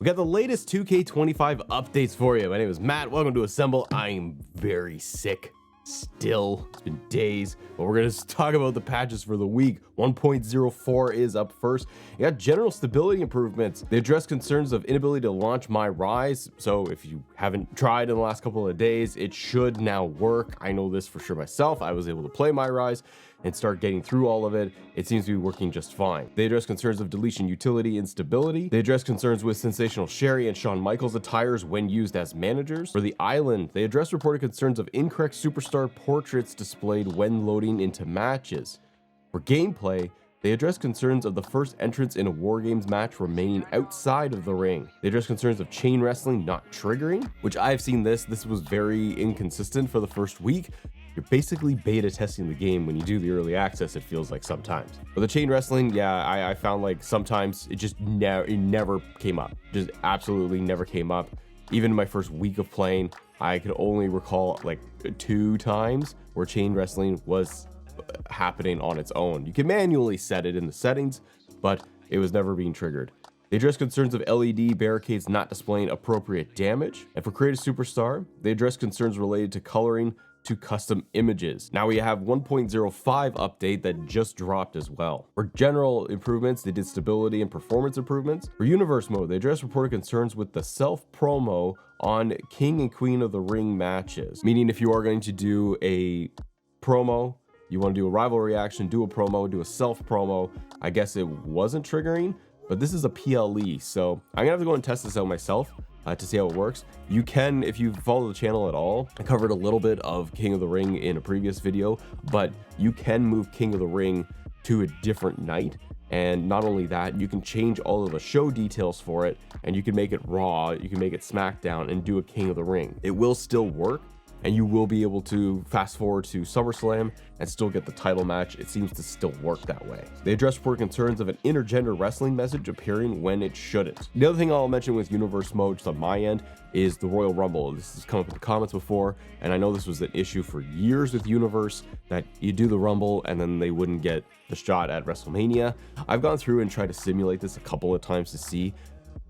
We got the latest 2K25 updates for you. My name is Matt. Welcome to Assemble. I am very sick still. It's been days, but we're going to talk about the patches for the week. 1.04 is up first. You got general stability improvements. They address concerns of inability to launch My Rise. So if you haven't tried in the last couple of days, it should now work. I know this for sure myself. I was able to play My Rise and start getting through all of it. It seems to be working just fine. They address concerns of deletion utility instability. They address concerns with Sensational Sherry and Shawn Michaels attires when used as managers. For the island, they address reported concerns of incorrect superstar portraits displayed when loading into matches. For gameplay, they address concerns of the first entrance in a War Games match remaining outside of the ring. They address concerns of chain wrestling not triggering, which I've seen this was very inconsistent for the first week. You're basically beta testing the game when you do the early access, it feels like sometimes. For the chain wrestling, yeah, I found like sometimes it just never came up. Just absolutely never came up. Even in my first week of playing, I could only recall like 2 times where chain wrestling was happening on its own. You can manually set it in the settings, but it was never being triggered. They address concerns of LED barricades not displaying appropriate damage. And for Create a Superstar, they address concerns related to coloring to custom images. Now we have 1.05 update that just dropped as well. For general improvements, they did stability and performance improvements. For universe mode, they addressed reported concerns with the self promo on King and Queen of the Ring matches. Meaning if you are going to do a promo, you want to do a rivalry action, do a promo, do a self promo, I guess it wasn't triggering, but this is a PLE. So I'm gonna have to go and test this out myself to see how it works. You can, if you follow the channel at all, I covered a little bit of King of the Ring in a previous video, but you can move King of the Ring to a different night. And not only that, you can change all of the show details for it, and you can make it Raw, you can make it SmackDown, and do a King of the Ring. It will still work, and you will be able to fast forward to SummerSlam and still get the title match. It seems to still work that way. They address report concerns of an intergender wrestling message appearing when it shouldn't. The other thing I'll mention with universe mode, just on my end, is the Royal Rumble. This has come up in the comments before, and I know this was an issue for years with universe, that you do the Rumble and then they wouldn't get the shot at WrestleMania. I've gone through and tried to simulate this a couple of times to see.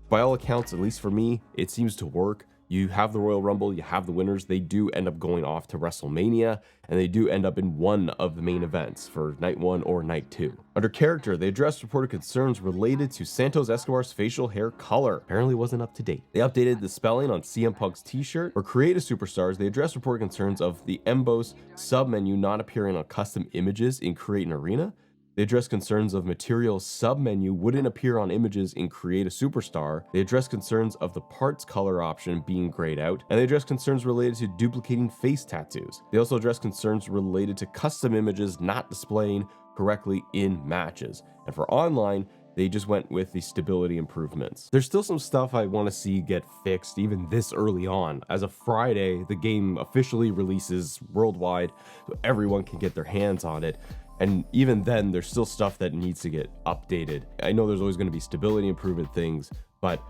By all accounts, at least for me, it seems to work. You have the Royal Rumble, you have the winners, they do end up going off to WrestleMania, and they do end up in one of the main events for night 1 or night 2. Under character, they addressed reported concerns related to Santos Escobar's facial hair color. Apparently wasn't up to date. They updated the spelling on CM Punk's t-shirt. For Creative Superstars, they addressed reported concerns of the Embos submenu not appearing on custom images in Create an Arena. They address concerns of materials submenu wouldn't appear on images in Create a Superstar. They address concerns of the parts color option being grayed out. And they address concerns related to duplicating face tattoos. They also address concerns related to custom images not displaying correctly in matches. And for online, they just went with the stability improvements. There's still some stuff I want to see get fixed even this early on. As of Friday, the game officially releases worldwide, so everyone can get their hands on it. And even then, there's still stuff that needs to get updated. I know there's always going to be stability improvement things, but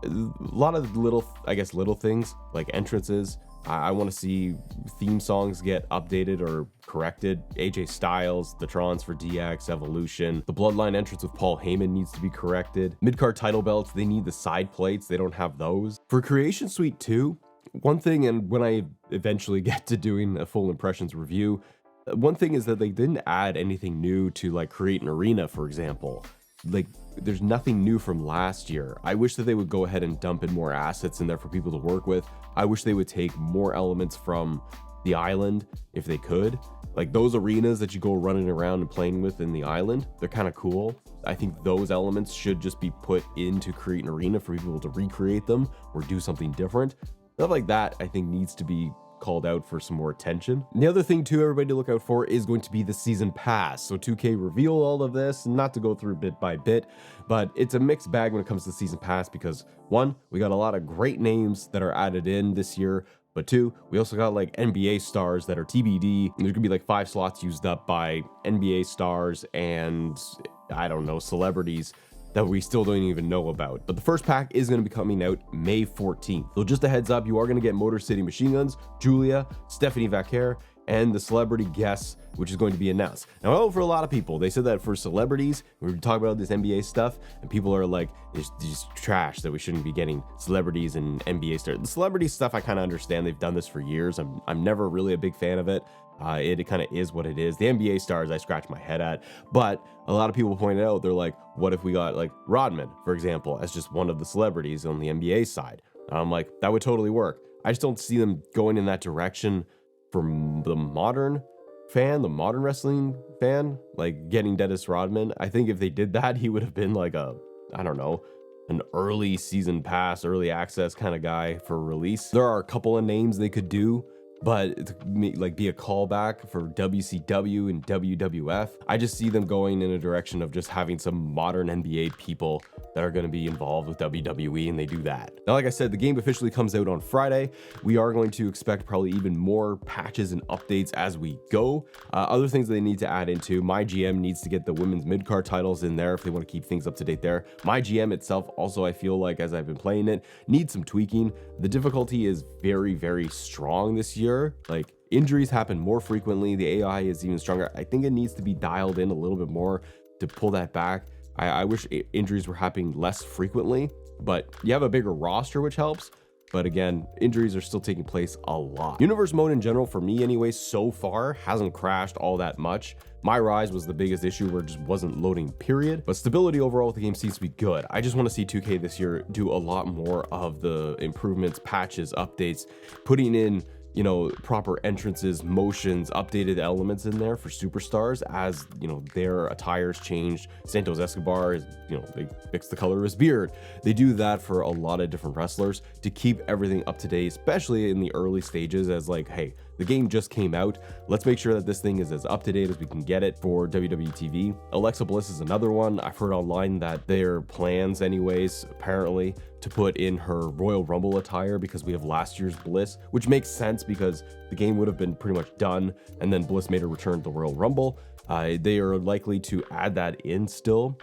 a lot of little things like entrances. I want to see theme songs get updated or corrected. AJ Styles, the Trons for DX, Evolution. The Bloodline entrance with Paul Heyman needs to be corrected. Mid-card title belts, they need the side plates. They don't have those. For Creation Suite 2, one thing, and when I eventually get to doing a full impressions review, one thing is that they didn't add anything new to like Create an Arena, for example. Like there's nothing new from last year. I wish that they would go ahead and dump in more assets in there for people to work with. I wish they would take more elements from the island if they could. Like those arenas that you go running around and playing with in the island, they're kind of cool. I think those elements should just be put into Create an Arena for people to recreate them or do something different. Stuff like that I think needs to be called out for some more attention. And the other thing too, everybody to look out for is going to be the season pass. So 2K revealed all of this, not to go through bit by bit, but it's a mixed bag when it comes to the season pass because 1, we got a lot of great names that are added in this year, but 2, we also got like NBA stars that are TBD. There's gonna be like 5 slots used up by NBA stars and I don't know, celebrities that we still don't even know about. But the first pack is going to be coming out May 14th. So just a heads up, you are going to get Motor City Machine Guns, Julia, Stephanie Vaquer, and the celebrity guests, which is going to be announced. Now, I know for a lot of people, they said that for celebrities, we were talking about this NBA stuff, and people are like, it's just trash that we shouldn't be getting celebrities and NBA stars. The celebrity stuff, I kind of understand. They've done this for years. I'm never really a big fan of it. It kind of is what it is. The NBA stars, I scratch my head at, but a lot of people pointed out, they're like, what if we got like Rodman, for example, as just one of the celebrities on the NBA side? And I'm like, that would totally work. I just don't see them going in that direction for the modern fan, the modern wrestling fan, like getting Dennis Rodman. I think if they did that, he would have been like I don't know, an early season pass, early access kind of guy for release. There are a couple of names they could do, but like be a callback for WCW and WWF. I just see them going in a direction of just having some modern NBA people that are going to be involved with WWE, and they do that. Now, like I said, the game officially comes out on Friday. We are going to expect probably even more patches and updates as we go. Other things they need to add into, my GM needs to get the women's mid-card titles in there if they want to keep things up to date there. My GM itself also, I feel like, as I've been playing it, needs some tweaking. The difficulty is very, very strong this year. Like, injuries happen more frequently. The AI is even stronger. I think it needs to be dialed in a little bit more to pull that back. I wish injuries were happening less frequently, but you have a bigger roster, which helps. But again, injuries are still taking place a lot. Universe mode in general, for me anyway, so far hasn't crashed all that much. My Rise was the biggest issue where it just wasn't loading, period. But stability overall with the game seems to be good. I just want to see 2K this year do a lot more of the improvements, patches, updates, putting in, you know, proper entrances, motions, updated elements in there for superstars as, you know, their attires changed. Santos Escobar is, you know, they fix the color of his beard. They do that for a lot of different wrestlers to keep everything up to date, especially in the early stages, as like, hey, the game just came out. Let's make sure that this thing is as up to date as we can get it for WWE TV. Alexa Bliss is another one. I've heard online that their plans anyways, apparently, to put in her Royal Rumble attire because we have last year's Bliss, which makes sense because the game would have been pretty much done and then Bliss made a return to the Royal Rumble. They are likely to add that in still.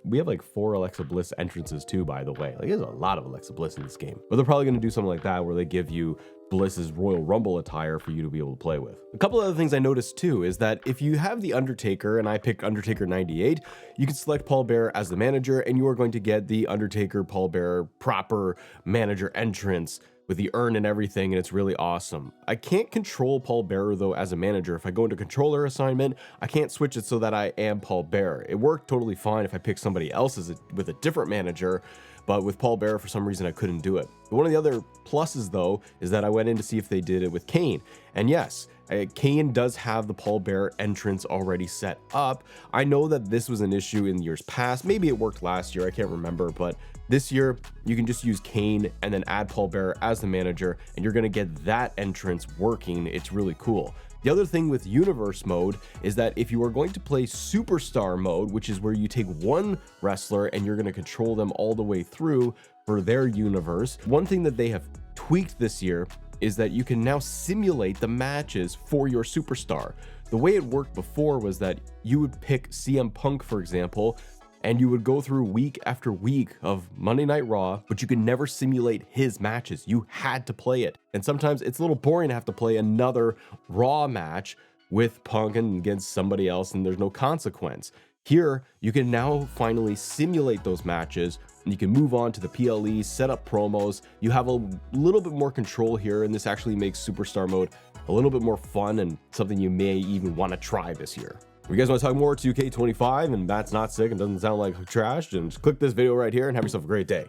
We have like 4 Alexa Bliss entrances too, by the way. Like, there's a lot of Alexa Bliss in this game. But they're probably going to do something like that where they give you Bliss's Royal Rumble attire for you to be able to play with. A couple other things I noticed too is that if you have the Undertaker, and I pick Undertaker 98, you can select Paul Bearer as the manager, and you are going to get the Undertaker Paul Bearer proper manager entrance with the urn and everything, and it's really awesome. I can't control Paul Bearer though as a manager. If I go into controller assignment, I can't switch it so that I am Paul Bearer. It worked totally fine if I pick somebody else with a different manager, but with Paul Bearer, for some reason, I couldn't do it. But one of the other pluses though is that I went in to see if they did it with Kane, and yes, Kane does have the Paul Bearer entrance already set up. I know that this was an issue in years past. Maybe it worked last year, I can't remember, but this year you can just use Kane and then add Paul Bearer as the manager, and you're gonna get that entrance working. It's really cool. The other thing with universe mode is that if you are going to play superstar mode, which is where you take one wrestler and you're going to control them all the way through for their universe, one thing that they have tweaked this year is that you can now simulate the matches for your superstar. The way it worked before was that you would pick CM Punk, for example, and you would go through week after week of Monday Night Raw, but you could never simulate his matches. You had to play it. And sometimes it's a little boring to have to play another Raw match with Punk and against somebody else, and there's no consequence. Here, you can now finally simulate those matches, and you can move on to the PLE, set up promos. You have a little bit more control here, and this actually makes Superstar mode a little bit more fun and something you may even want to try this year. If you guys want to talk more 2K25 and Matt's not sick and doesn't sound like trash, then just click this video right here and have yourself a great day.